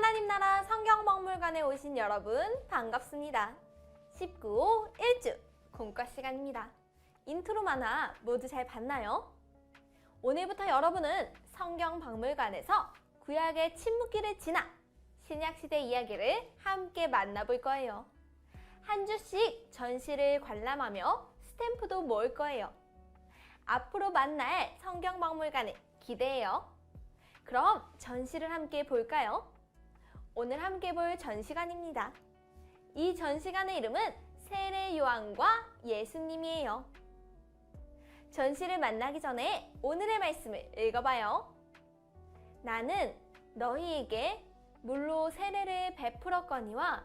하나님 나라 성경박물관에 오신 여러분 반갑습니다. 19호 1주 공과 시간입니다. 인트로 만화 모두 잘 봤나요? 오늘부터 여러분은 성경박물관에서 구약의 침묵기를 지나 신약시대 이야기를 함께 만나볼 거예요. 한 주씩 전시를 관람하며 스탬프도 모을 거예요. 앞으로 만날 성경박물관을 기대해요. 그럼 전시를 함께 볼까요? 오늘 함께 볼 전시관입니다. 이 전시관의 이름은 세례 요한과 예수님이에요. 전시를 만나기 전에 오늘의 말씀을 읽어봐요. 나는 너희에게 물로 세례를 베풀었거니와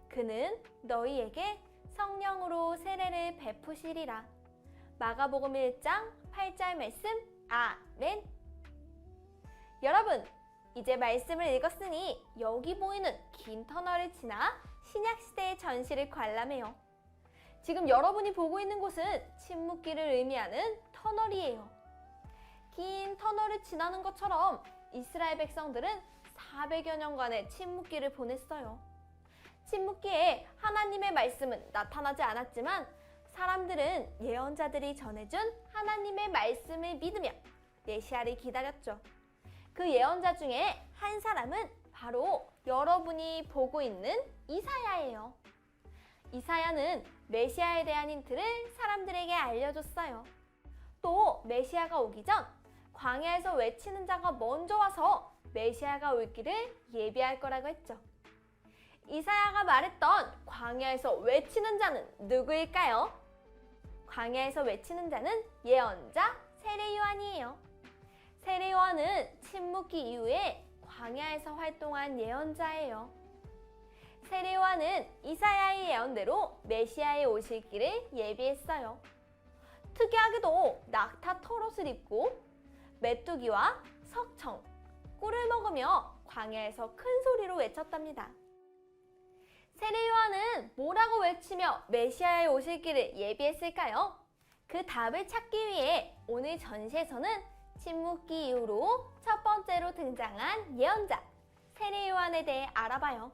그는 너희에게 성령으로 세례를 베푸시리라. 마가복음 1장 8절 말씀. 아멘. 여러분, 이제 말씀을 읽었으니 여기 보이는 긴 터널을 지나 신약시대의 전시를 관람해요. 지금 여러분이 보고 있는 곳은 침묵기를 의미하는 터널이에요. 긴 터널을 지나는 것처럼 이스라엘 백성들은 400여 년간의 침묵기를 보냈어요. 침묵기에 하나님의 말씀은 나타나지 않았지만 사람들은 예언자들이 전해준 하나님의 말씀을 믿으며 메시아를 기다렸죠. 그 예언자 중에 한 사람은 바로 여러분이 보고 있는 이사야예요. 이사야는 메시아에 대한 힌트를 사람들에게 알려줬어요. 또 메시아가 오기 전 광야에서 외치는 자가 먼저 와서 메시아가 올 길을 예비할 거라고 했죠. 이사야가 말했던 광야에서 외치는 자는 누구일까요? 광야에서 외치는 자는 예언자 세례 요한이에요. 세례 요한은 침묵기 이후에 광야에서 활동한 예언자예요. 세례 요한은 이사야의 예언대로 메시아의 오실 길을 예비했어요. 특이하게도 낙타 털옷을 입고 메뚜기와 석청, 꿀을 먹으며 광야에서 큰 소리로 외쳤답니다. 세례 요한은 뭐라고 외치며 메시아의 오실 길을 예비했을까요? 그 답을 찾기 위해 오늘 전시에서는 침묵기 이후로 첫 번째로 등장한 예언자 세례 요한에 대해 알아봐요.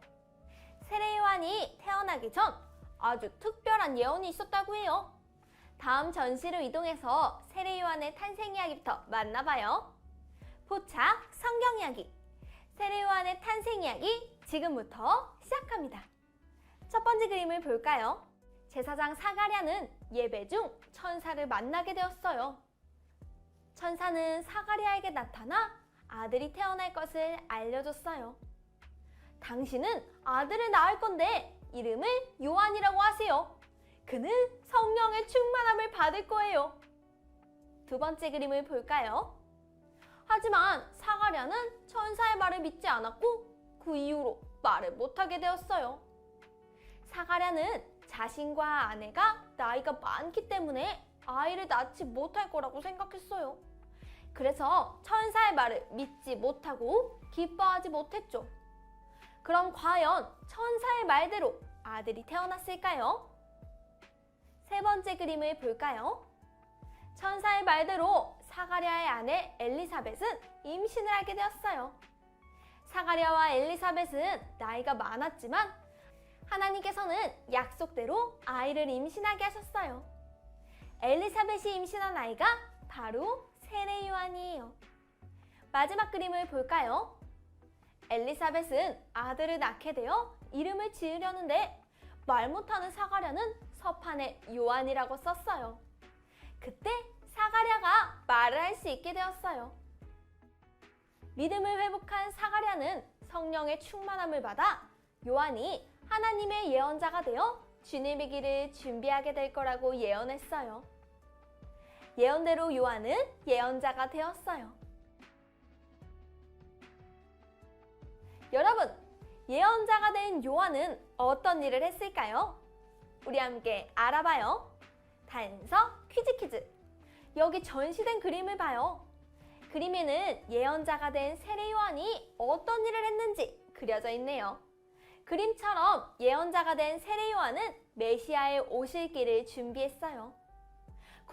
세례 요한이 태어나기 전 아주 특별한 예언이 있었다고 해요. 다음 전시로 이동해서 세례 요한의 탄생 이야기부터 만나봐요. 포착 성경 이야기 세례 요한의 탄생 이야기 지금부터 시작합니다. 첫 번째 그림을 볼까요? 제사장 사가랴는 예배 중 천사를 만나게 되었어요. 천사는 사가랴에게 나타나 아들이 태어날 것을 알려줬어요. 당신은 아들을 낳을 건데 이름을 요한이라고 하세요. 그는 성령의 충만함을 받을 거예요. 두 번째 그림을 볼까요? 하지만 사가랴는 천사의 말을 믿지 않았고 그 이후로 말을 못하게 되었어요. 사가랴는 자신과 아내가 나이가 많기 때문에 아이를 낳지 못할 거라고 생각했어요. 그래서 천사의 말을 믿지 못하고 기뻐하지 못했죠. 그럼 과연 천사의 말대로 아들이 태어났을까요? 세 번째 그림을 볼까요? 천사의 말대로 사가랴의 아내 엘리사벳은 임신을 하게 되었어요. 사가랴와 엘리사벳은 나이가 많았지만 하나님께서는 약속대로 아이를 임신하게 하셨어요. 엘리사벳이 임신한 아이가 바로 세례 요한이에요. 마지막 그림을 볼까요? 엘리사벳은 아들을 낳게 되어 이름을 지으려는데 말 못하는 사가랴는 서판에 요한이라고 썼어요. 그때 사가랴가 말을 할 수 있게 되었어요. 믿음을 회복한 사가랴는 성령의 충만함을 받아 요한이 하나님의 예언자가 되어 주님의 길을 준비하게 될 거라고 예언했어요. 예언대로 요한은 예언자가 되었어요. 여러분, 예언자가 된 요한은 어떤 일을 했을까요? 우리 함께 알아봐요. 단서 퀴즈. 여기 전시된 그림을 봐요. 그림에는 예언자가 된 세례 요한이 어떤 일을 했는지 그려져 있네요. 그림처럼 예언자가 된 세례 요한은 메시아의 오실 길을 준비했어요.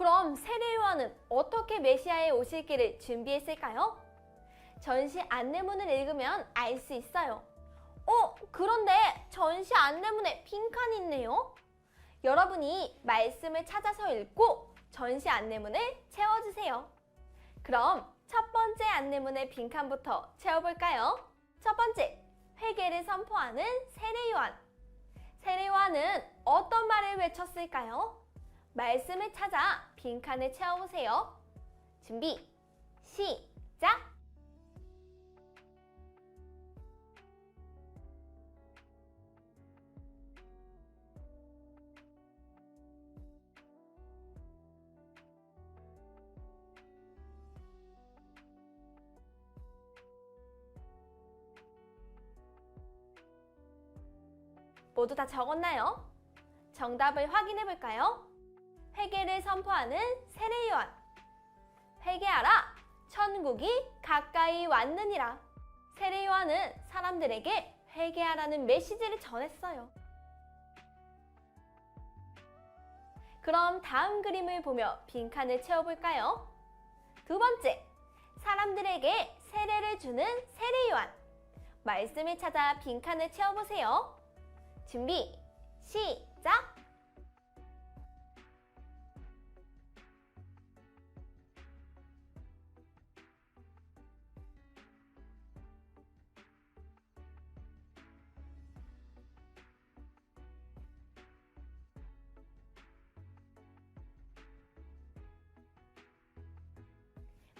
그럼 세례 요한은 어떻게 메시아의 오실 길을 준비했을까요? 전시 안내문을 읽으면 알 수 있어요. 그런데 전시 안내문에 빈칸이 있네요. 여러분이 말씀을 찾아서 읽고 전시 안내문을 채워주세요. 그럼 첫 번째 안내문의 빈칸부터 채워볼까요? 첫 번째, 회개를 선포하는 세례요한. 세례요한은 어떤 말을 외쳤을까요? 말씀을 찾아 빈칸을 채워보세요. 준비, 시작! 모두 다 적었나요? 정답을 확인해 볼까요? 회개를 선포하는 세례요한. 회개하라! 천국이 가까이 왔느니라. 세례요한은 사람들에게 회개하라는 메시지를 전했어요. 그럼 다음 그림을 보며 빈칸을 채워볼까요? 두 번째, 사람들에게 세례를 주는 세례요한. 말씀을 찾아 빈칸을 채워보세요. 준비, 시작!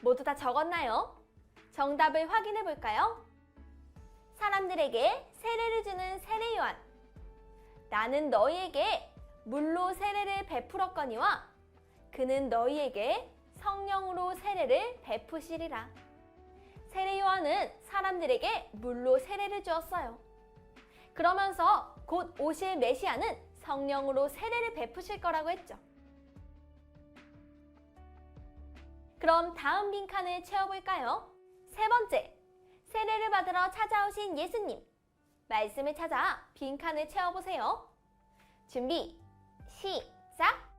모두 다 적었나요? 정답을 확인해 볼까요? 사람들에게 세례를 주는 세례요한. 나는 너희에게 물로 세례를 베풀었거니와 그는 너희에게 성령으로 세례를 베푸시리라. 세례요한은 사람들에게 물로 세례를 주었어요. 그러면서 곧 오실 메시아는 성령으로 세례를 베푸실 거라고 했죠. 그럼 다음 빈칸을 채워볼까요? 세 번째, 세례를 받으러 찾아오신 예수님. 말씀을 찾아 빈칸을 채워보세요. 준비, 시작!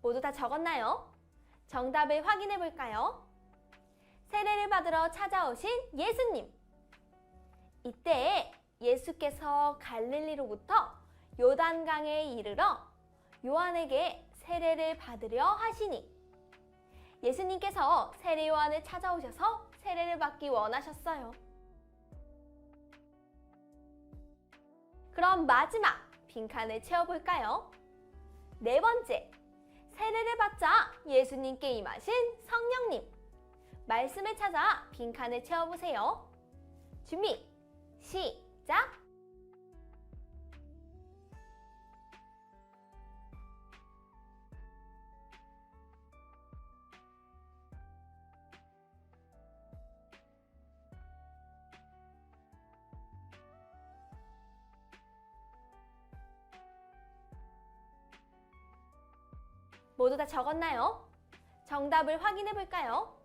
모두 다 적었나요? 정답을 확인해 볼까요? 세례를 받으러 찾아오신 예수님. 이때 예수께서 갈릴리로부터 요단강에 이르러 요한에게 세례를 받으려 하시니 예수님께서 세례 요한을 찾아오셔서 세례를 받기 원하셨어요. 그럼 마지막 빈칸을 채워볼까요? 네 번째, 세례를 받자 예수님께 임하신 성령님. 말씀을 찾아 빈칸을 채워보세요. 준비, 시작! 모두 다 적었나요? 정답을 확인해 볼까요?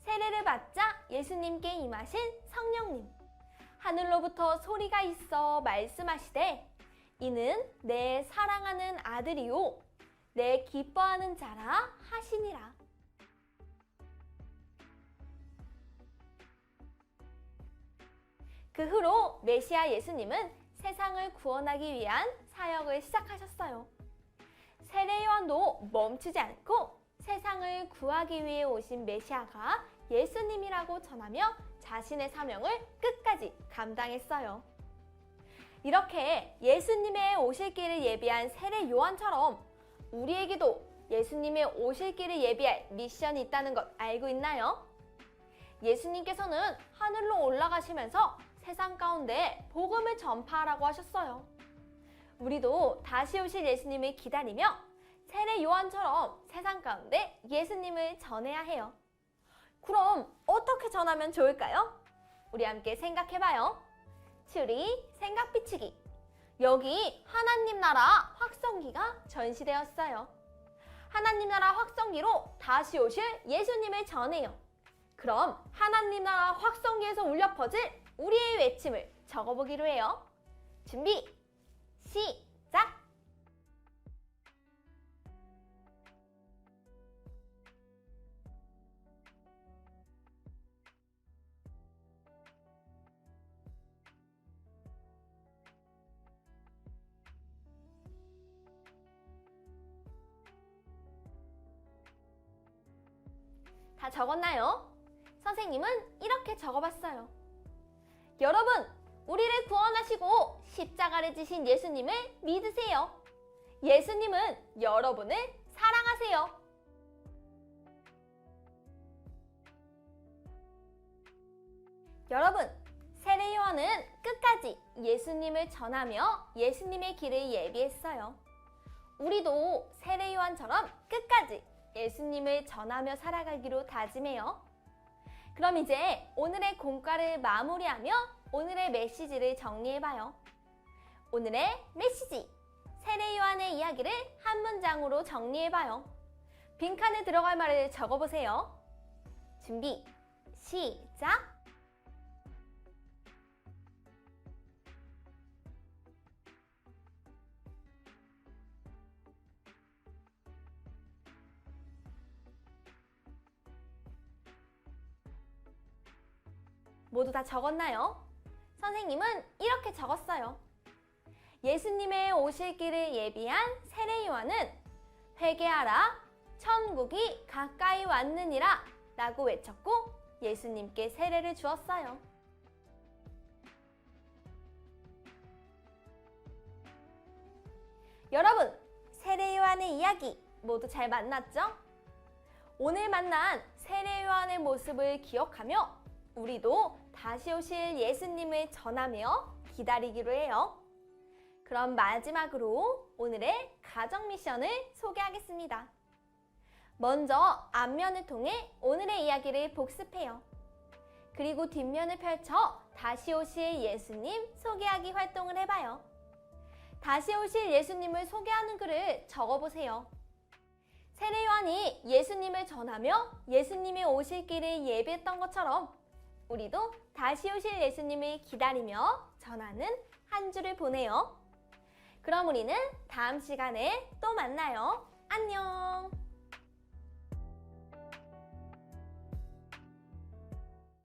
세례를 받자 예수님께 임하신 성령님. 하늘로부터 소리가 있어 말씀하시되 이는 내 사랑하는 아들이요 내 기뻐하는 자라 하시니라. 그 후로 메시아 예수님은 세상을 구원하기 위한 사역을 시작하셨어요. 세례 요한도 멈추지 않고 세상을 구하기 위해 오신 메시아가 예수님이라고 전하며 자신의 사명을 끝까지 감당했어요. 이렇게 예수님의 오실 길을 예비한 세례 요한처럼 우리에게도 예수님의 오실 길을 예비할 미션이 있다는 것 알고 있나요? 예수님께서는 하늘로 올라가시면서 세상 가운데 복음을 전파하라고 하셨어요. 우리도 다시 오실 예수님을 기다리며 세례 요한처럼 세상 가운데 예수님을 전해야 해요. 그럼 어떻게 전하면 좋을까요? 우리 함께 생각해봐요. 추리, 생각 비치기. 여기 하나님 나라 확성기가 전시되었어요. 하나님 나라 확성기로 다시 오실 예수님을 전해요. 그럼 하나님 나라 확성기에서 울려 퍼질 우리의 외침을 적어보기로 해요. 준비, 시작! 다 적었나요? 선생님은 이렇게 적어봤어요. 여러분, 우리를 구원하시고 십자가를 지신 예수님을 믿으세요. 예수님은 여러분을 사랑하세요. 여러분, 세례 요한은 끝까지 예수님을 전하며 예수님의 길을 예비했어요. 우리도 세례 요한처럼 끝까지 예수님을 전하며 살아가기로 다짐해요. 그럼 이제 오늘의 공과를 마무리하며 오늘의 메시지를 정리해봐요. 오늘의 메시지, 세례 요한의 이야기를 한 문장으로 정리해봐요. 빈칸에 들어갈 말을 적어보세요. 준비, 시작! 모두 다 적었나요? 선생님은 이렇게 적었어요. 예수님의 오실 길을 예비한 세례 요한은 회개하라, 천국이 가까이 왔느니라 라고 외쳤고 예수님께 세례를 주었어요. 여러분, 세례 요한의 이야기 모두 잘 만났죠? 오늘 만난 세례 요한의 모습을 기억하며 우리도 다시 오실 예수님을 전하며 기다리기로 해요. 그럼 마지막으로 오늘의 가정 미션을 소개하겠습니다. 먼저 앞면을 통해 오늘의 이야기를 복습해요. 그리고 뒷면을 펼쳐 다시 오실 예수님 소개하기 활동을 해봐요. 다시 오실 예수님을 소개하는 글을 적어보세요. 세례 요한이 예수님을 전하며 예수님이 오실 길을 예비했던 것처럼 우리도 다시 오실 예수님을 기다리며 전하는 한 주를 보내요. 그럼 우리는 다음 시간에 또 만나요. 안녕!